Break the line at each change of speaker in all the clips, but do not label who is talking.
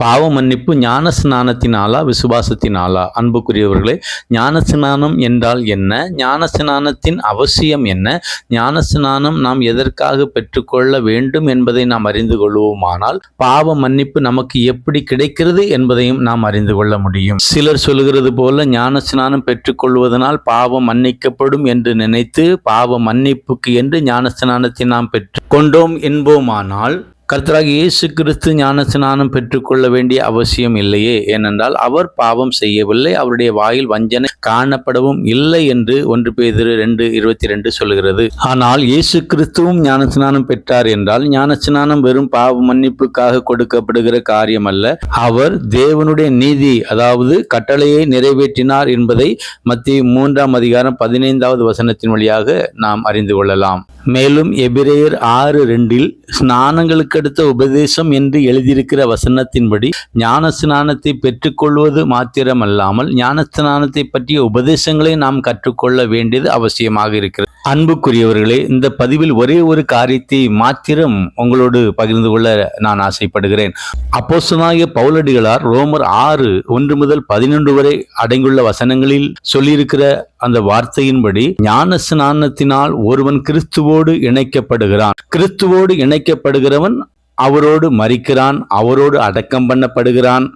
பாவ மன்னிப்பு ஞான ஸ்நானத்தினாலா விசுவாசத்தினாலா? அன்புக்குரியவர்களே, ஞான ஸ்நானம் என்றால் என்ன? ஞான ஸ்நானத்தின் அவசியம் என்ன? ஞான ஸ்நானம் நாம் எதற்காக பெற்றுக்கொள்ள வேண்டும் என்பதை நாம் அறிந்து கொள்வோமானால், பாவ மன்னிப்பு நமக்கு எப்படி கிடைக்கிறது என்பதையும் நாம் அறிந்து கொள்ள முடியும். சிலர் சொல்கிறது போல ஞான ஸ்நானம் பெற்றுக்கொள்வதனால் பாவம் மன்னிக்கப்படும் என்று நினைத்து பாவ மன்னிப்புக்கு என்று ஞான ஸ்நானத்தை நாம் பெற்று கொண்டோம் என்போமானால், கர்த்தராகிய இயேசு கிறிஸ்து ஞான ஸ்நானம் பெற்றுக்கொள்ள வேண்டிய அவசியம் இல்லையே. ஏனென்றால் அவர் பாவம் செய்யவில்லை, அவருடைய வாயில் வஞ்சனை காணப்படவும் இல்லை என்று 1 பேதுரு 2:22 சொல்கிறது. ஆனால் இயேசு கிறிஸ்துவும் ஞான ஸ்நானம் பெற்றார் என்றால், ஞான ஸ்நானம் வெறும் பாவ மன்னிப்புக்காக கொடுக்கப்படுகிற காரியம் அல்ல. அவர் தேவனுடைய நீதி, அதாவது கட்டளையை நிறைவேற்றினார் என்பதை மத்தேயு 3:15 வசனத்தின் வழியாக நாம் அறிந்து கொள்ளலாம். மேலும் எபிரேயர் 6:2 ஸ்நானங்களுக்கு அடுத்த உபதேசம் என்று எழுதியிருக்கிற வசனத்தின்படி ஞான ஸ்நானத்தை பெற்றுக்கொள்வது மாத்திரமல்லாமல் ஞான ஸ்நானத்தை பற்றிய உபதேசங்களை நாம் கற்றுக்கொள்ள வேண்டியது அவசியமாக இருக்கிறது. அன்புக்குரியவர்களே, இந்த பதிவில் ஒரே ஒரு காரியத்தை மாத்திரம் உங்களோடு பகிர்ந்து கொள்ள நான் ஆசைப்படுகிறேன். அப்போஸ்தலனாகிய பவுலடிகளார் ரோமர் 6:1-11 வரை அடங்கியுள்ள வசனங்களில் சொல்லியிருக்கிற அந்த வார்த்தையின்படி, ஞான ஸ்நானத்தினால் ஒருவன் கிறிஸ்துவோடு இணைக்கப்படுகிறான். கிறிஸ்துவோடு இணைக்கப்படுகிறவன் அவரோடு மரிக்கிறான், அவரோடு அடக்கம் பண்ணப்படுகிறான்,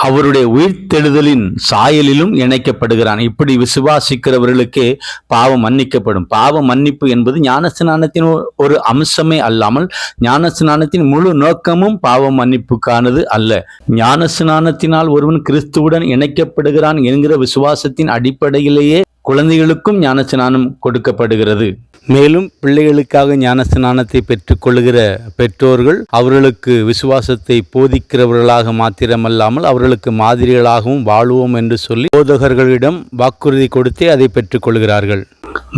அவருடைய உயிர்த்தெழுதலின் சாயலிலும் இணைக்கப்படுகிறான். இப்படி விசுவாசிக்கிறவர்களுக்கே பாவம் மன்னிக்கப்படும். பாவ மன்னிப்பு என்பது ஞான ஸ்நானத்தின் ஒரு அம்சமே அல்லாமல், ஞான ஸ்நானத்தின் முழு நோக்கமும் பாவ மன்னிப்புக்கானது அல்ல. ஞான ஸ்நானத்தினால் ஒருவன் கிறிஸ்துவுடன் இணைக்கப்படுகிறான் என்கிற விசுவாசத்தின் அடிப்படையிலேயே குழந்தைகளுக்கும் ஞான ஸ்நானம் கொடுக்கப்படுகிறது. மேலும் பிள்ளைகளுக்காக ஞான ஸ்நானத்தை பெற்றுக்கொள்கிற பெற்றோர்கள் அவர்களுக்கு விசுவாசத்தை போதிக்கிறவர்களாக மாத்திரமல்லாமல் அவர்களுக்கு மாதிரிகளாகவும் வாழுவோம் என்று சொல்லி போதகர்களிடம் வாக்குறுதி கொடுத்தே அதை பெற்றுக்கொள்கிறார்கள்.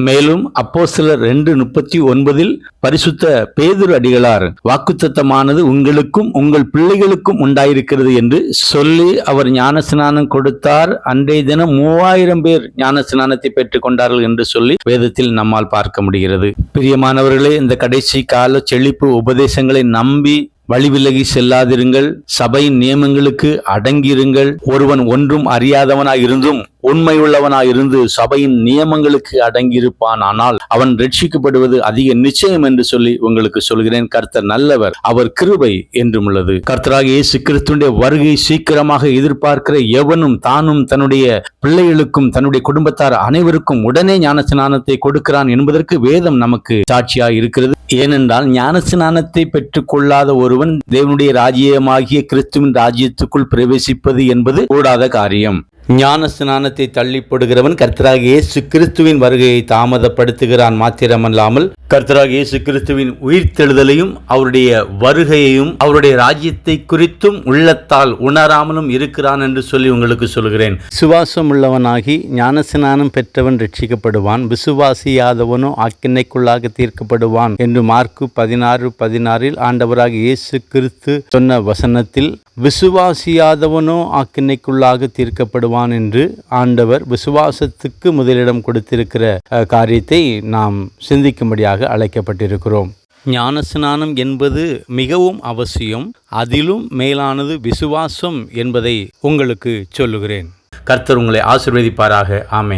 மேலும் அப்போஸ்தலர் 2:39 பரிசுத்த பேதுரு அடிகளார், வாக்குத்தத்தமானது உங்களுக்கும் உங்கள் பிள்ளைகளுக்கும் உண்டாயிருக்கிறது என்று சொல்லி அவர் ஞான ஸ்நானம் கொடுத்தார். அன்றைய தினம் 3000 பேர் ஞான ஸ்நானத்தை பெற்றுக் கொண்டார்கள் என்று சொல்லி வேதத்தில் நம்மால் பார்க்க முடிகிறது. பிரியமானவர்களே, இந்த கடைசி கால செழிப்பு உபதேசங்களை நம்பி வழிவிலகி செல்லாதிருங்கள். சபையின் நியமங்களுக்கு அடங்கியிருங்கள். ஒருவன் ஒன்றும் அறியாதவனாய் இருந்தும் உண்மையுள்ளவனாய் இருந்து சபையின் நியமங்களுக்கு அடங்கியிருப்பான், ஆனால் அவன் ரட்சிக்கப்படுவது அதிக நிச்சயம் என்று சொல்லி உங்களுக்கு சொல்கிறேன். கர்த்தர் நல்லவர், அவர் கிருபை என்றும் உள்ளது. கர்த்தராகிய இயேசு கிறிஸ்துவினுடைய வருகை சீக்கிரமாக எதிர்பார்க்கிற எவனும் தானும் தன்னுடைய பிள்ளைகளுக்கும் தன்னுடைய குடும்பத்தார் அனைவருக்கும் உடனே ஞான ஸ்நானத்தை கொடுக்கிறான் என்பதற்கு வேதம் நமக்கு சாட்சியாக இருக்கிறது. ஏனென்றால் ஞான ஸ்நானத்தை பெற்றுக் கொள்ளாத ஒருவன் தேவனுடைய ராஜ்யமாகிய கிறிஸ்துவின் ராஜ்யத்துக்குள் பிரவேசிப்பது என்பது கூடாத காரியம். ஞான ஸ்நானத்தை தள்ளிப்படுகிறவன் கர்த்தராகிய இயேசு கிறிஸ்துவின் வருகையை தாமதப்படுத்துகிறான் மாத்திரமல்லாமல், கர்த்தராகிய இயேசு கிறிஸ்துவின் உயிர்த்தெழுதலையும் அவருடைய வருகையையும் அவருடைய ராஜ்யத்தை குறித்தும் உள்ளத்தால் உணராமலும் இருக்கிறான் என்று சொல்லி உங்களுக்கு சொல்கிறேன். விசுவாசம் உள்ளவனாகி ஞான ஸ்நானம் பெற்றவன் ரட்சிக்கப்படுவான், விசுவாசியாதவனோ ஆக்கினைக்குள்ளாக தீர்க்கப்படுவான் என்று மார்க்கு 16:16 ஆண்டவராகிய இயேசு கிறிஸ்து சொன்ன வசனத்தில், விசுவாசியாதவனோ ஆக்கினைக்குள்ளாக தீர்க்கப்படுவான் என்று ஆண்டவர் விசுவாசத்துக்கு முதலிடம் கொடுத்திருக்கிற காரியத்தை நாம் சிந்திக்கும்படியாக அழைக்கப்பட்டிருக்கிறோம். ஞான ஸ்நானம் என்பது மிகவும் அவசியம். அதிலும் மேலானது விசுவாசம் என்பதை உங்களுக்கு சொல்லுகிறேன். கர்த்தர் உங்களை ஆசீர்வதிப்பாராக. ஆமென்.